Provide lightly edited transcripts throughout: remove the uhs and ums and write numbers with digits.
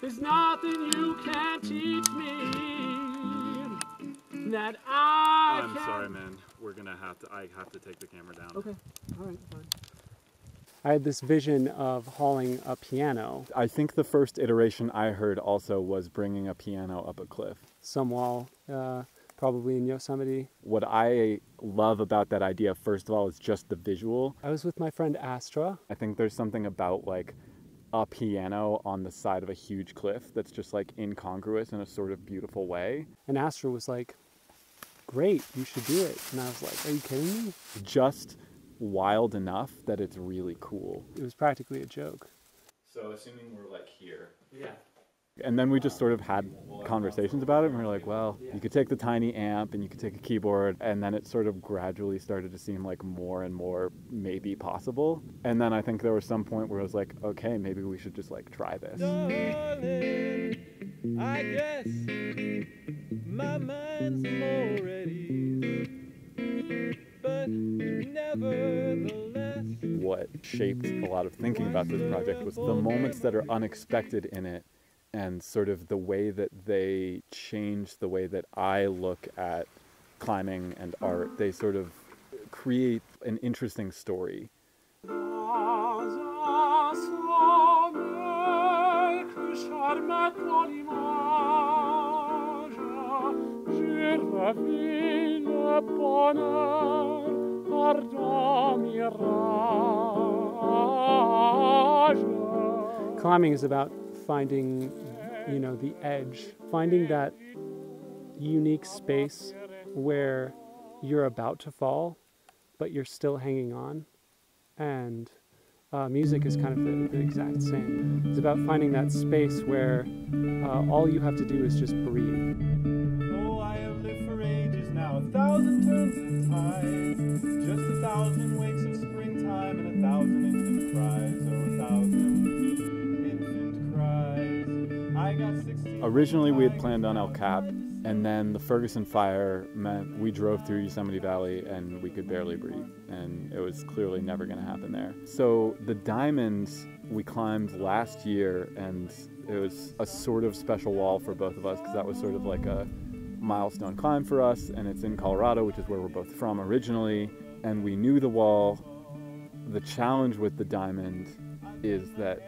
There's nothing you can teach me that I'm sorry, man. I have to take the camera down. Okay, all right, fine. I had this vision of hauling a piano. I think the first iteration I heard also was bringing a piano up a cliff. Some wall, probably in Yosemite. What I love about that idea, first of all, is just the visual. I was with my friend Astra. I think there's something about like a piano on the side of a huge cliff that's just like incongruous in a sort of beautiful way. And Astra was like, great, you should do it. And I was like, are you kidding me? Just wild enough that it's really cool. It was practically a joke. So assuming we're like here. Yeah. And then we just sort of had conversations about it, and we were like, well, you could take the tiny amp and you could take a keyboard, and then it sort of gradually started to seem like more and more maybe possible. And then I think there was some point where I was like, okay, maybe we should just like try this. Darling, I guess my mind's more at ease, but nevertheless. What shaped a lot of thinking about this project was the moments that are unexpected in it, and sort of the way that they change the way that I look at climbing and art. They sort of create an interesting story. Climbing is about finding, the edge, finding that unique space where you're about to fall, but you're still hanging on. And music is kind of the exact same. It's about finding that space where all you have to do is just breathe. Oh, I have lived for ages now, 1,000 turns of tide, just 1,000 wakes of springtime and 1,000 infant cries, oh, 1,000 infant cries. I got 60. Originally we had planned on El Cap, and then the Ferguson fire meant we drove through Yosemite Valley and we could barely breathe, and it was clearly never going to happen there. So the Diamonds we climbed last year, and it was a sort of special wall for both of us because that was sort of like a milestone climb for us, and it's in Colorado, which is where we're both from originally, and we knew the wall. The challenge with the Diamond is that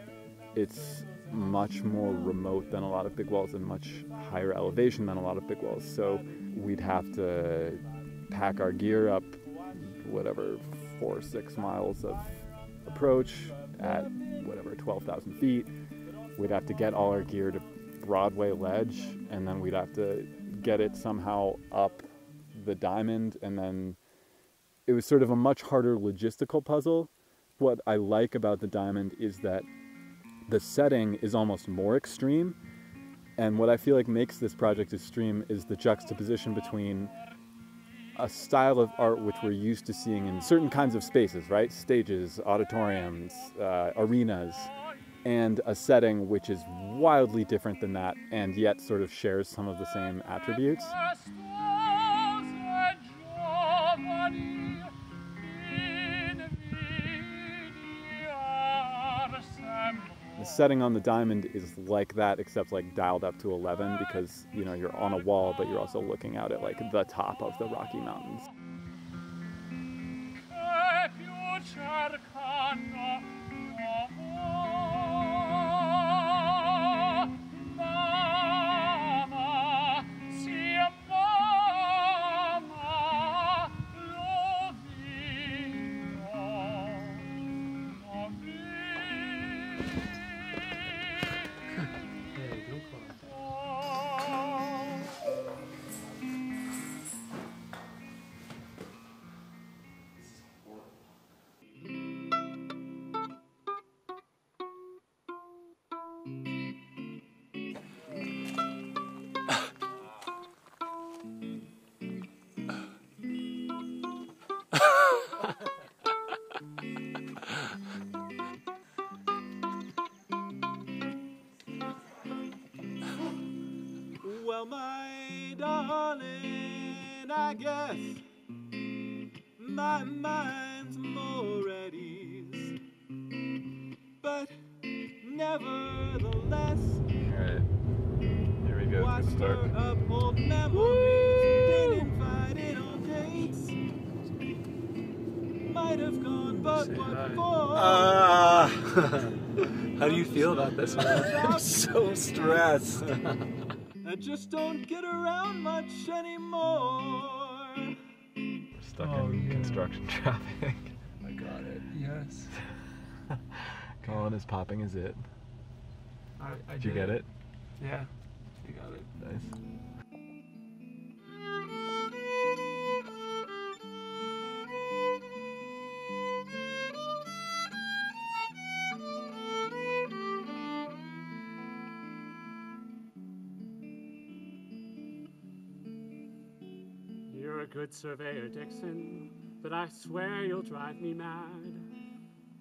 it's much more remote than a lot of big walls and much higher elevation than a lot of big walls. So we'd have to pack our gear up, whatever, 4 or 6 miles of approach at whatever, 12,000 feet. We'd have to get all our gear to Broadway Ledge, and then we'd have to get it somehow up the Diamond, and then it was sort of a much harder logistical puzzle. What I like about the Diamond is that the setting is almost more extreme, and what I feel like makes this project extreme is the juxtaposition between a style of art which we're used to seeing in certain kinds of spaces, right? Stages, auditoriums, arenas, and a setting which is wildly different than that and yet sort of shares some of the same attributes. The setting on the Diamond is like that, except like dialed up to 11 because, you're on a wall, but you're also looking out at like the top of the Rocky Mountains. Well, my darling, I guess my mind's more at ease, but nevertheless. All right. start. Of old memories, been invited on dates. Might have gone, but Say what hi. for? How do you feel about this, man? I'm So stressed. I just don't get around much anymore. Stuck Oh, in yeah. construction traffic. I got it. Yes. Colin is popping his it. I Did you get it? Yeah. You got it. Nice. You're a good surveyor, Dixon, but I swear you'll drive me mad.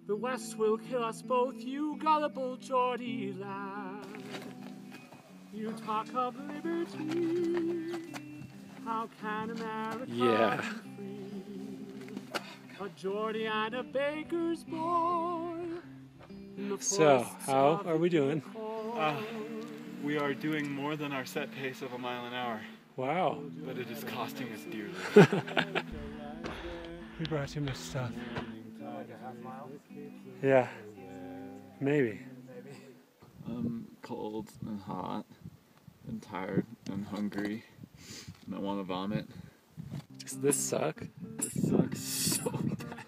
The West will kill us both, you gullible Geordie lad. You talk of liberty, how can America be free? A Geordie and a baker's boy. in the So, forests how of are we doing? We are doing more than our set pace of a mile an hour, Wow. but it is costing us dearly. We brought too much stuff. Yeah. Maybe. I'm cold and hot and tired and hungry and I want to vomit. Does this suck? This sucks so bad.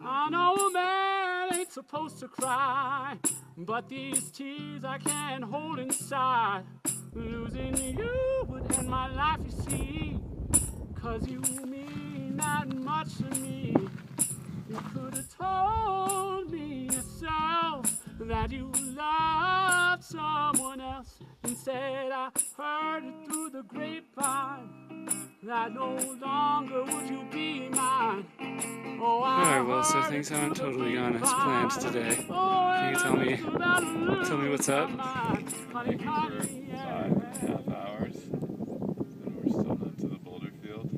I know a man ain't supposed to cry, but these tears I can't hold inside. Losing you would end my life, you see, 'cause you mean that much to me. You could have told me yourself that you loved someone else. Instead, I heard it through the grapevine that no longer would you be mine. Oh, Alright, well, so things haven't totally gone as planned today. Can you tell me what's up? For 5.5 hours and we're still not to the boulder field.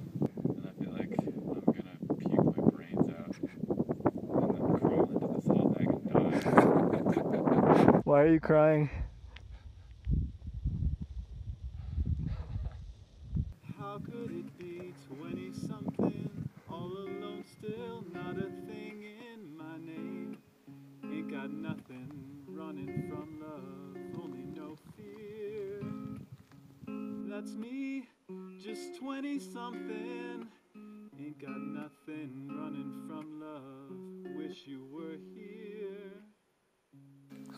And I feel like I'm gonna puke my brains out and then crawl into this little bag and die. Why are you crying? How could it be 20-something, all alone still, not a thing in my name? Ain't got nothing, running from love, only no fear. That's me, just 20-something, ain't got nothing, running from love, wish you were here.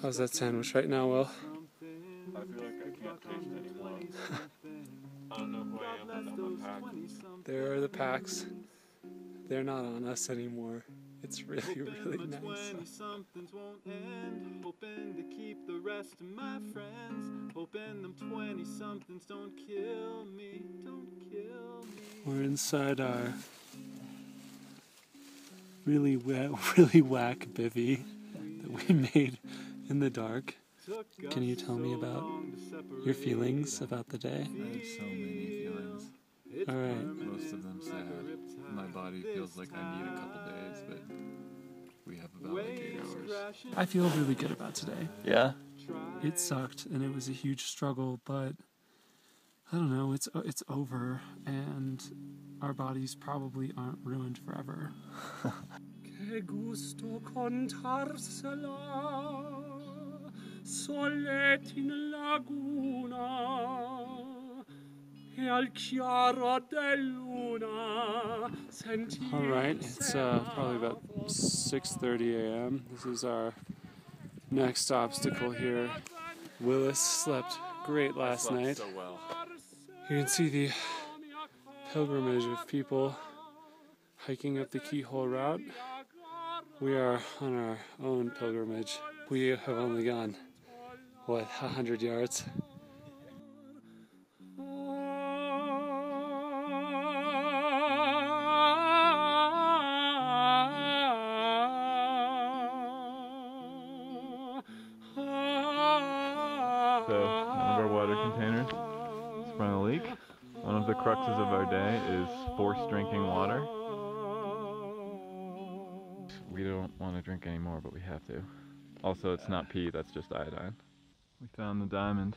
How's that sandwich right now, Will? Something, I feel like I can't taste anymore. 20-something. I don't know who I am without my pack. There are the packs. They're not on us anymore. It's really, really nice. 20-somethings won't end. Hoping to keep the rest of my friends. Hoping them 20-somethings don't kill me. Don't kill me. We're inside our really whack bivvy that we made in the dark. Can you tell me about your feelings about the day? I have so many feelings. Alright. Most of them sad. My body feels like I need a couple days, but we have about like 8 hours. I feel really good about today. Yeah? It sucked and it was a huge struggle, but I don't know, it's over and our bodies probably aren't ruined forever. Que gusto contarsela, solet in laguna, e al chiaro dell'una sentire. All right, it's probably about 6:30 a.m. This is our next obstacle here. Willis slept great last night. So well. You can see the pilgrimage of people hiking up the Keyhole route. We are on our own pilgrimage. We have only gone, 100 yards? So, one of our water containers is sprung a leak. One of the cruxes of our day is forced drinking water. We don't want to drink anymore, but we have to. Also, it's not pee, that's just iodine. We found the diamond.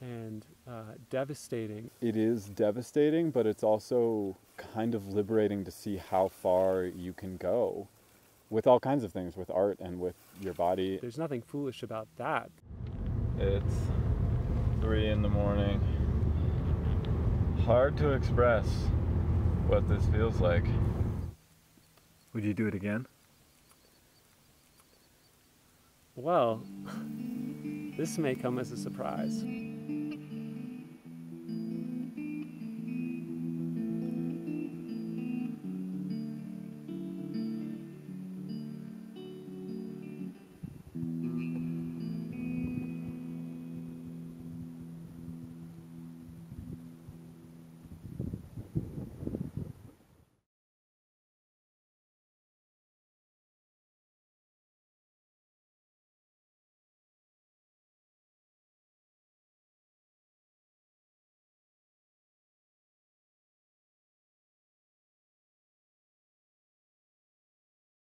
and devastating. It is devastating, but it's also kind of liberating to see how far you can go with all kinds of things, with art and with your body. There's nothing foolish about that. It's 3 in the morning. Hard to express what this feels like. Would you do it again? Well, this may come as a surprise.